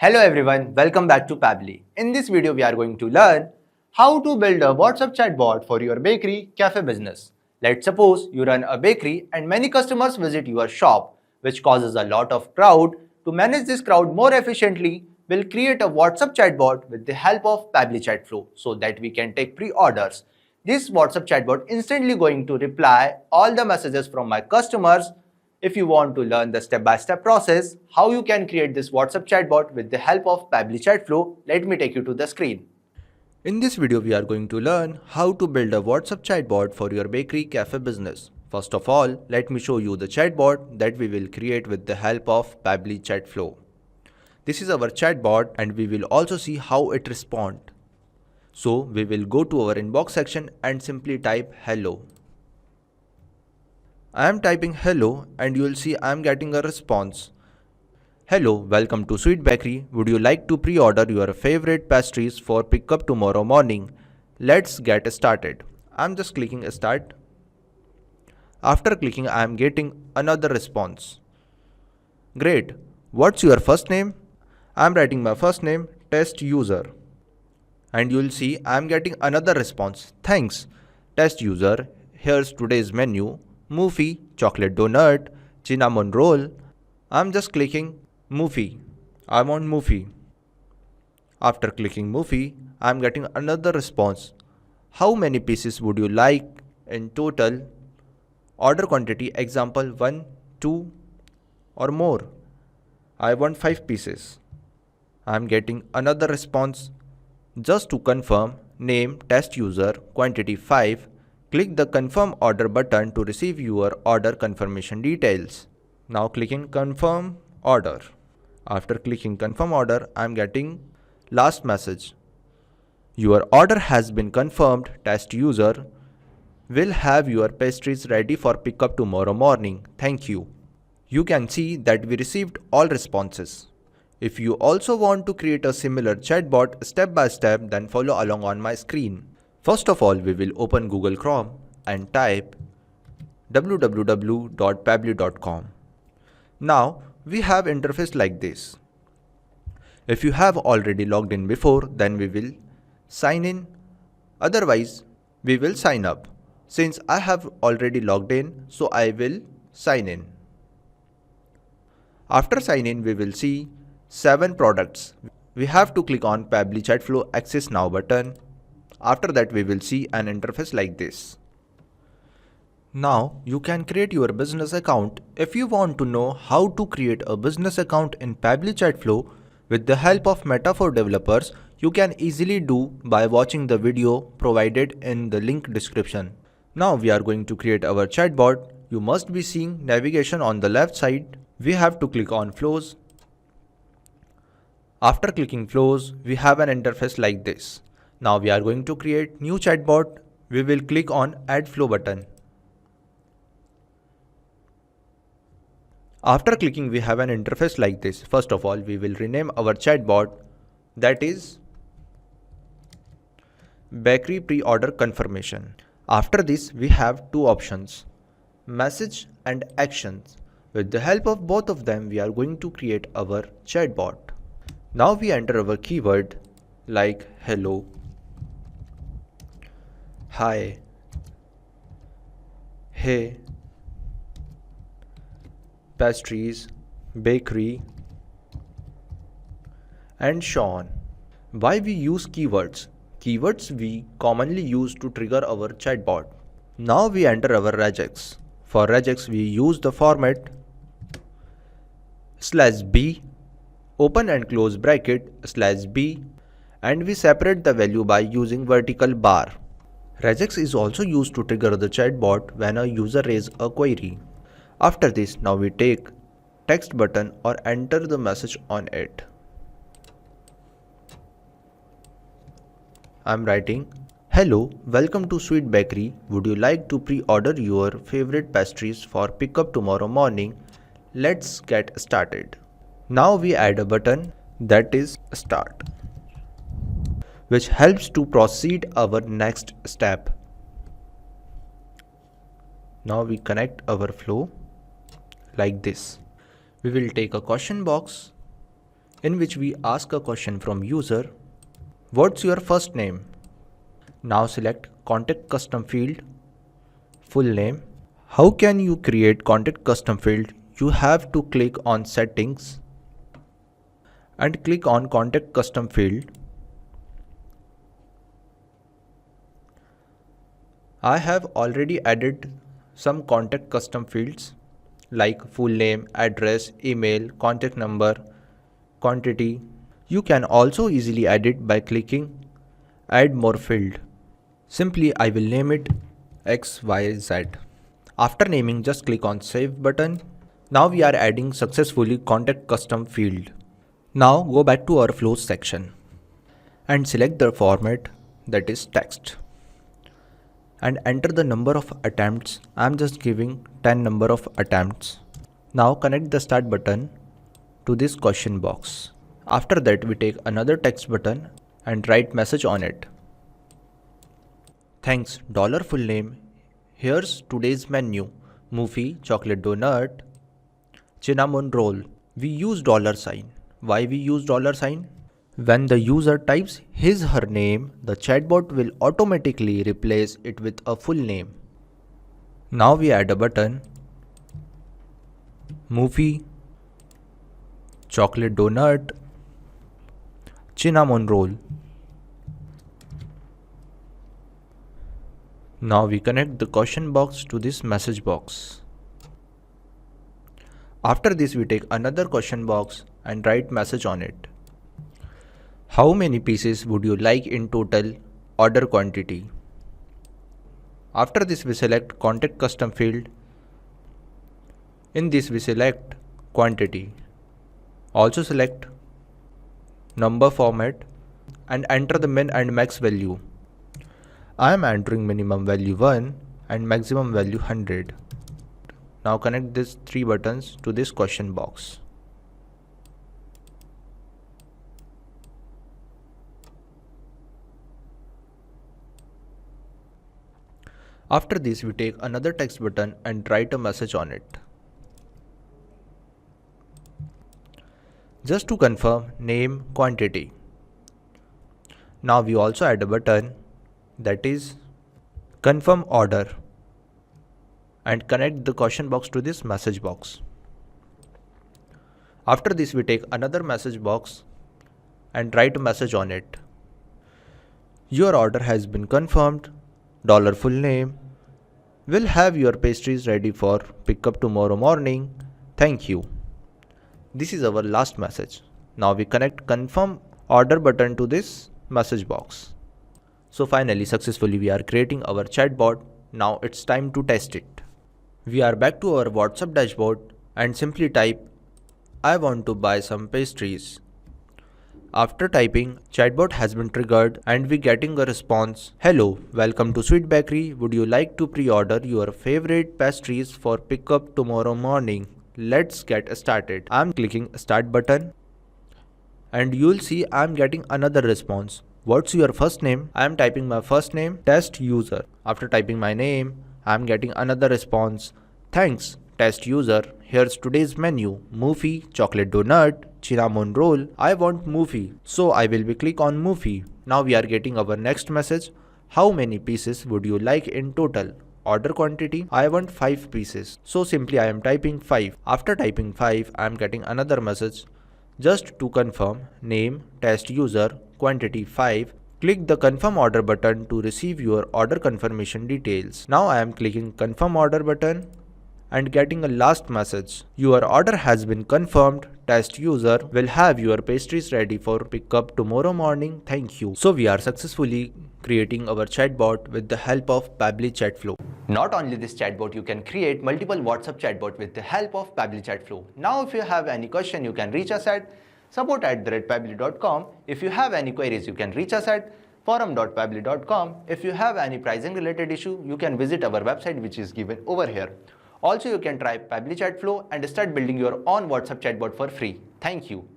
Hello everyone, welcome back to Pabbly. In this video, we are going to learn how to build a WhatsApp chatbot for your bakery cafe business. Let's suppose you run a bakery and many customers visit your shop, which causes a lot of crowd. To manage this crowd more efficiently, we'll create a WhatsApp chatbot with the help of Pabbly Chatflow so that we can take pre-orders. This WhatsApp chatbot instantly going to reply all the messages from my customers. If you want to learn the step-by-step process, how you can create this WhatsApp chatbot with the help of Pabbly Chatflow, let me take you to the screen. In this video, we are going to learn how to build a WhatsApp chatbot for your bakery cafe business. First of all, let me show you the chatbot that we will create with the help of Pabbly Chatflow. This is our chatbot and we will also see how it responds. So we will go to our inbox section and simply type hello. I am typing hello and you will see I am getting a response. Hello, welcome to Sweet Bakery. Would you like to pre-order your favorite pastries for pickup tomorrow morning? Let's get started. I am just clicking start. After clicking, I am getting another response. Great. What's your first name? I am writing my first name, test user. And you will see I am getting another response. Thanks, test user. Here's today's menu. Muffy, chocolate donut, cinnamon roll. I'm just clicking Muffy. I want Muffy. After clicking Muffy, I'm getting another response. How many pieces would you like in total? Order quantity, example 1, 2 or more. I want 5 pieces. I'm getting another response. Just to confirm, name, test user, quantity 5. Click the confirm order button to receive your order confirmation details. Now clicking confirm order. After clicking confirm order, I am getting last message. Your order has been confirmed. Test user will have your pastries ready for pickup tomorrow morning. Thank you. You can see that we received all responses. If you also want to create a similar chatbot step by step, then follow along on my screen. First of all, we will open Google Chrome and type www.pabbly.com. Now, we have interface like this. If you have already logged in before, then we will sign in. Otherwise, we will sign up. Since I have already logged in, so I will sign in. After sign in, we will see 7 products. We have to click on Pabbly Chatflow Access Now button. After that, we will see an interface like this. Now, you can create your business account. If you want to know how to create a business account in Pabbly Chatflow with the help of Metaphor developers, you can easily do by watching the video provided in the link description. Now we are going to create our chatbot. You must be seeing navigation on the left side. We have to click on flows. After clicking flows, we have an interface like this. Now we are going to create new chatbot. We will click on add flow button. After clicking, we have an interface like this. First of all, we will rename our chatbot, that is bakery pre-order confirmation. After this, we have 2 options, message and actions. With the help of both of them, we are going to create our chatbot. Now we enter our keyword like hello, hi, hey, pastries, bakery, and so on. Why we use keywords? Keywords we commonly use to trigger our chatbot. Now we enter our regex. For regex, we use the format /b, open and close bracket /b, and we separate the value by using vertical bar. Regex is also used to trigger the chatbot when a user raises a query. After this, now we take text button or enter the message on it. I am writing, hello, welcome to Sweet Bakery. Would you like to pre-order your favorite pastries for pickup tomorrow morning? Let's get started. Now we add a button that is start, which helps to proceed our next step. Now we connect our flow like this. We will take a question box in which we ask a question from user, what's your first name? Now select contact custom field, full name. How can you create contact custom field? You have to click on settings and click on contact custom field. I have already added some contact custom fields like full name, address, email, contact number, quantity. You can also easily add it by clicking add more field. Simply I will name it XYZ. After naming, just click on save button. Now we are adding successfully contact custom field. Now go back to our flows section and select the format, that is text, and enter the number of attempts. I am just giving 10 number of attempts. Now connect the start button to this question box. After that we take another text button and write message on it. Thanks, full name. Here's today's menu. Movie, chocolate donut, cinnamon roll. We use $sign. Why we use $sign? When the user types his her name, the chatbot will automatically replace it with a full name. Now we add a button. Movie, chocolate donut, cinnamon roll. Now we connect the question box to this message box. After this we take another question box and write message on it. How many pieces would you like in total? Order quantity. After this we select contact custom field. In this we select quantity. Also select number format and enter the min and max value. I am entering minimum value 1 and maximum value 100. Now connect these 3 buttons to this question box. After this we take another text button and write a message on it. Just to confirm name, quantity. Now we also add a button, that is confirm order, and connect the question box to this message box. After this we take another message box and write a message on it. Your order has been confirmed. Full name. Will have your pastries ready for pickup tomorrow morning. Thank you. This is our last message. Now we connect confirm order button to this message box. So finally successfully we are creating our chatbot. Now it's time to test it. We are back to our WhatsApp dashboard and simply type I want to buy some pastries. After typing, chatbot has been triggered and we getting a response. Hello, welcome to Sweet Bakery. Would you like to pre-order your favorite pastries for pickup tomorrow morning? Let's get started. I'm clicking start button and you'll see I'm getting another response. What's your first name? I'm typing my first name, test user. After typing my name, I'm getting another response. Thanks, test user. Here's today's menu. Movie, chocolate donut, cinnamon roll. I want movie, so I will be click on movie. Now we are getting our next message. How many pieces would you like in total? Order quantity. I want 5 pieces. So simply I am typing 5. After typing 5, I am getting another message. Just to confirm, name, test user, quantity 5. Click the confirm order button to receive your order confirmation details. Now I am clicking confirm order button and getting a last message. Your order has been confirmed. Test user will have your pastries ready for pickup tomorrow morning. Thank you. So we are successfully creating our chatbot with the help of Pabbly Chatflow. Not only this chatbot, you can create multiple WhatsApp chatbot with the help of Pabbly Chatflow. Now if you have any question, you can reach us at support@pabbly.com. If you have any queries, you can reach us at forum.pabbly.com. If you have any pricing related issue, you can visit our website which is given over here. Also, you can try Pabbly Chatflow and start building your own WhatsApp chatbot for free. Thank you.